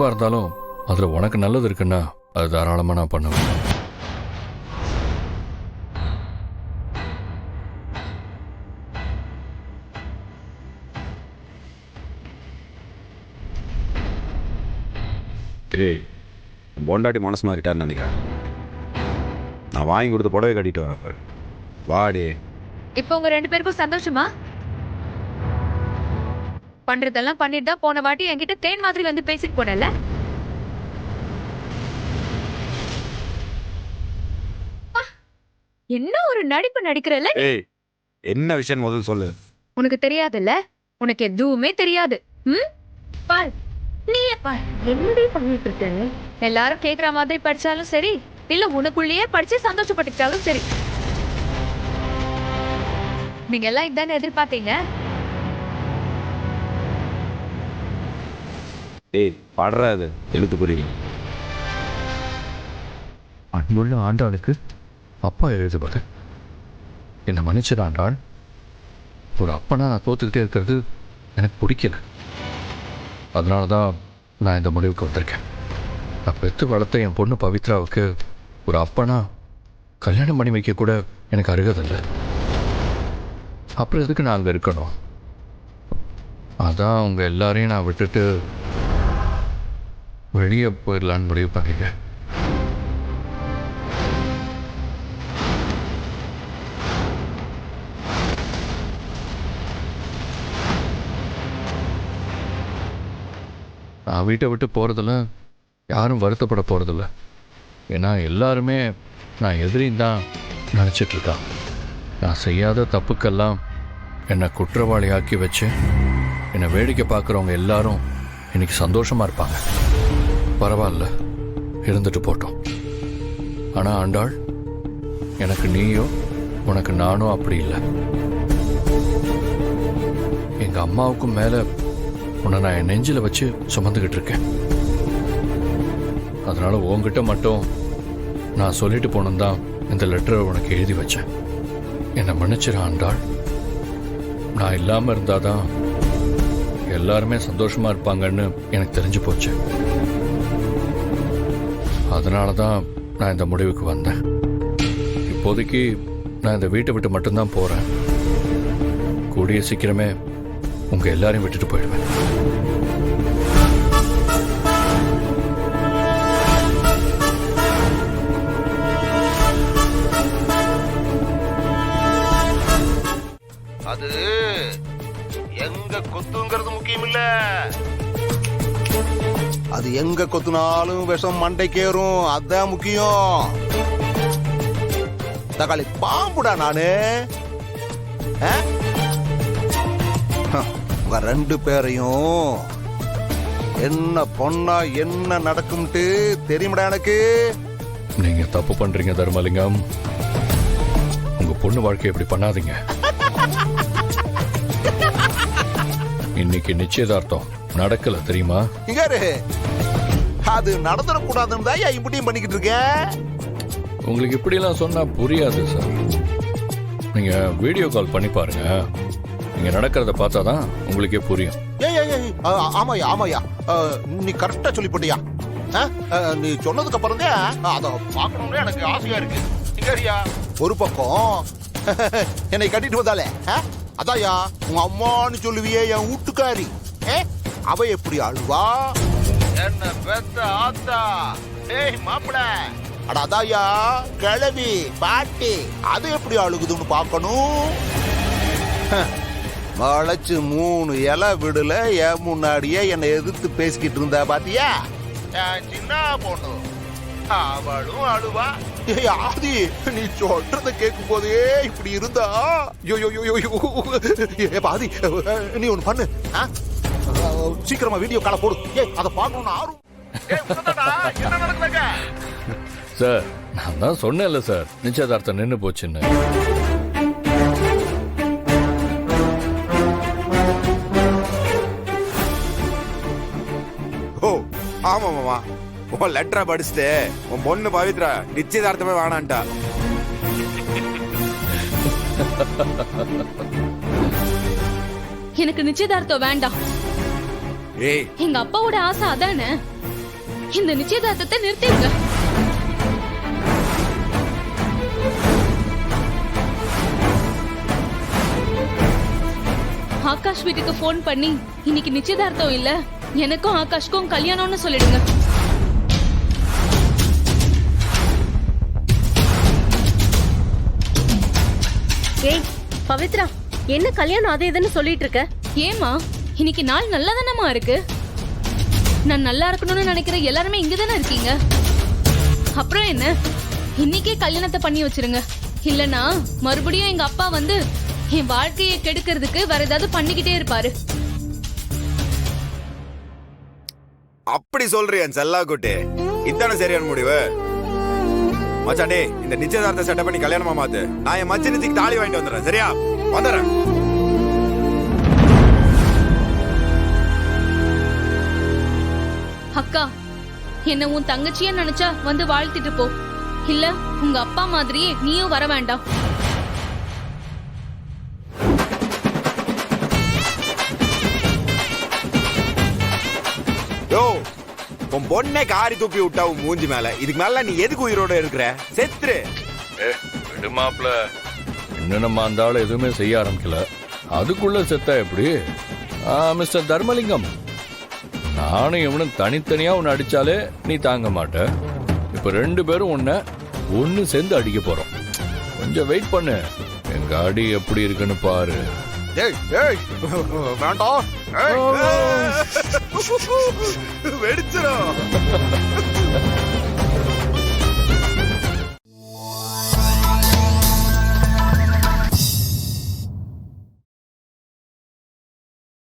எதுவா இருந்தாலும் அதுல உனக்கு நல்லது இருக்குன்னா அது தாராளமா நான் பண்ணுவேன். ஏய், பொண்டாட்டி மனசு மாறிட்டான்னு நினைக்கிறேன். நான் வாங்கி கொடுத்த புடவை கட்டிட்டு வரேன். வாடி. இப்போ உங்க 2 பேருக்கும் சந்தோஷமா? பண்றதெல்லாம் பண்ணிட்டு தான் போன வாட்டி என்கிட்ட தேன் மாதிரி வந்து பேசிட்டு போனல. என்ன ஒரு நடிப்பு நடிக்கிறல்ல? ஏய், என்ன விஷயம் முதல்ல சொல்லு. உனக்கு தெரியாதுல்ல? உனக்கு எதுவுமே தெரியாது. பாரு, நீயே பாரு, என்னடி பண்ணிட்டு இருக்க? எல்லாரும் கேக்குற மாதிரி படிச்சாலும் சரி, இல்ல உனக்குள்ளேயே படிச்சு சந்தோஷப்பட்டுக்கிட்டாலும் சரி, நீங்க எல்லாம் இதானே எதிர்பார்த்தீங்க. ஏய், பாடுறாது எழுத்து புரியல. அன்புள்ள ஆண்டாளுக்கு அப்பா எழுதுவது. என்னை மன்னிச்சிட ஆண்டாள். ஒரு அப்பனா நான் தோத்துக்கிட்டே இருக்கிறது எனக்கு பிடிக்கல. அதனால தான் நான் இந்த முடிவுக்கு வந்திருக்கேன். நான் பெற்று வளர்த்த என் பொண்ணு பவித்ராவுக்கு ஒரு அப்பனா கல்யாணம் பண்ணி வைக்க கூட எனக்கு அருகதில்லை. அப்புறம் எதுக்கு நான் அங்கே இருக்கணும்? அதான் அவங்க எல்லாரையும் நான் விட்டுட்டு வெளியே போயிடலான்னு முடிவு பண்ணிட்டேன். நான் வீட்டை விட்டு போகிறதில்ல, யாரும் வருத்தப்பட போகிறதில்ல. ஏன்னா எல்லாருமே நான் எதிரின்னு தான் நினச்சிட்ருக்கான். நான் செய்யாத தப்புக்கெல்லாம் என்னை குற்றவாளியாக்கி வச்சு என்னை வேடிக்கை பார்க்குறவங்க எல்லாரும் இன்னைக்கு சந்தோஷமாக இருப்பாங்க. பரவாயில்ல, இருந்துட்டு போட்டோம். ஆனால் ஆண்டாள், எனக்கு நீயோ உனக்கு நானோ அப்படி இல்லை. எங்கள் அம்மாவுக்கும் மேலே உன்னை நான் என் நெஞ்சில் வச்சு சுமந்துக்கிட்டு இருக்கேன். அதனால உங்ககிட்ட மட்டும் நான் சொல்லிட்டு போனேன் தான் இந்த லெட்டரை உனக்கு எழுதி வச்சேன். என்னை மன்னிச்சிட ஆண்டாள். நான் இல்லாமல் இருந்தாதான் எல்லாருமே சந்தோஷமா இருப்பாங்கன்னு எனக்கு தெரிஞ்சு போச்சு. அதனால தான் நான் இந்த முடிவுக்கு வந்தேன். இப்போதைக்கு நான் இந்த வீட்டை விட்டு மட்டும்தான் போறேன். கூடிய சீக்கிரமே உங்க எல்லாரையும் விட்டுட்டு போயிடுவேன். அது எங்க கொத்துங்கிறது முக்கியம் இல்ல, அது எங்க கொத்துனாலும் விஷம் மண்டைக்கேறும், அதான் முக்கியம். தக்காளி பாம்புடா நானு. உங்க 2 பேரையும் என்ன பொண்ணா என்ன நடக்கும்ட்டு தெரியுமாடா எனக்கு. நீங்க தப்பு பண்றீங்க தர்மலிங்கம். உங்க பொண்ணு வாழ்க்கை இப்படி பண்ணாதீங்க. இன்னைக்கு நிச்சயதார்த்தம் நடக்கல தெரியுமா? அது நடந்துடக்கூடாதுன்னு தான் இப்படியும் பண்ணிக்கிட்டு இருக்கேன். உங்களுக்கு இப்படி எல்லாம் சொன்னா புரியாது சார். நீங்க வீடியோ கால் பண்ணி பாருங்க. நீங்க நடக்கிறத பார்த்தாதான் உங்களுக்கே புரியும். ஆமாயா ஆமாயா, நீ கரெக்டா சொல்லி போட்டியா. நீ சொன்னதுக்கு அப்புறம் தான் அதை பார்க்கணும்னு எனக்கு ஆசையா இருக்கு. ஒரு பக்கம் என்னை கட்டிட்டு வந்தாலே, அதாயா உங்க அம்மான்னு சொல்லுவியே என் வீட்டுக்காரி, அவ எப்படி அழுவா. என்ன பெத்த ஆத்தா, ஏய் மாப்பிள, அட அதாயா கிழவி பாட்டி, அது எப்படி அழுகுதுன்னு பார்க்கணும். வளைச்சு 3 இலை விடுல என் முன்னாடியே என்னை எதிர்த்து பேசிக்கிட்டு இருந்தா பாத்தியா சின்ன பொண்ணு, அவளும் அழுவா. ஆதி, நீ சொல்றத கேட்கும் போதே இப்படி இருந்தா பாதி. நீ ஒண்ணு பண்ணு, சீக்கிரமா வீடியோ கால போடு. அதை பார்க்கணும்னு ஆர்வம். சார், நான் தான் சொன்னேன்ல சார், நிச்சயதார்த்தம் நின்று போச்சுன்னு. ஓ ஆமா மாமா, உன் லெட்டரை படிச்சுட்டு உன் பொண்ணு பவித்ரா நிச்சயதார்த்தமே வேணான்ட்டா. எனக்கு நிச்சயதார்த்தம் வேண்டாம். ஏய், எங்க அப்பாவோட ஆசை அதானே. இந்த நிச்சயதார்த்தத்தை நிறுத்திடுங்க. ஆகாஷ் வீட்டுக்கு போன் பண்ணி இன்னைக்கு நிச்சயதார்த்தம் இல்ல, எனக்கும் ஆகாஷ்க்கும் கல்யாணம்னு சொல்லிடுங்க. ஏய் பவித்ரா, என்ன கல்யாணம் அது இதுன்னு சொல்லிட்டு இருக்க? ஏமா இன்னைக்கு நாள் நல்லா தானமா இருக்கு. நான் நல்லா இருக்கணும்னு நினைக்கிற எல்லாருமே இங்க தானே இருக்கீங்க. அப்புறம் என்ன, இன்னைக்கே கல்யாணத்தை பண்ணி வச்சிருங்க. இல்லனா மறுபடியும் எங்க அப்பா வந்து என் வாழ்க்கையை கெடுக்கிறதுக்கு வேற ஏதாவது பண்ணிக்கிட்டே இருப்பாரு. அப்படி சொல்றியா செல்லா குட்டி? இதான சரியான முடிவு? மச்சான் டேய், இந்த நிச்சயதார்த்த செட்டப் பண்ணி கல்யாணமா மாத்து. நான் என் மச்சினத்துக்கு தாலி வாங்கிட்டு வந்துடுறேன். சரியா? வந்துடுறேன். அக்கா, என்ன உன் தங்கச்சியா நினைச்சா வந்து வாழ்த்திட்டு போ. இல்ல உங்க அப்பா மாதிரியே நீயும் வர வேண்டாம். யோ, உன் பொண்ணை காரி தூப்பி விட்டா உன் மூஞ்சி மேல. இதுக்கு மேல நீ எதுக்கு உயிரோட இருக்கிற? செத்துரு. விடுமாப்ல, இன்னும் நம்ம அந்த ஆள் எதுவுமே செய்ய ஆரம்பிக்கல, அதுக்குள்ள செத்தா எப்படி? மிஸ்டர் தர்மலிங்கம், நானும் இவனும் தனித்தனியா உன்னை அடிச்சாலே நீ தாங்க மாட்ட. இப்ப 2 பேரும் உன்னை ஒன்னு சேர்ந்து அடிக்க போறோம். கொஞ்சம் வெயிட் பண்ணு, எங்க அடி எப்படி இருக்குன்னு பாரு. ஏய் ஏய் வேண்டாம். வெடிச்சிரும்.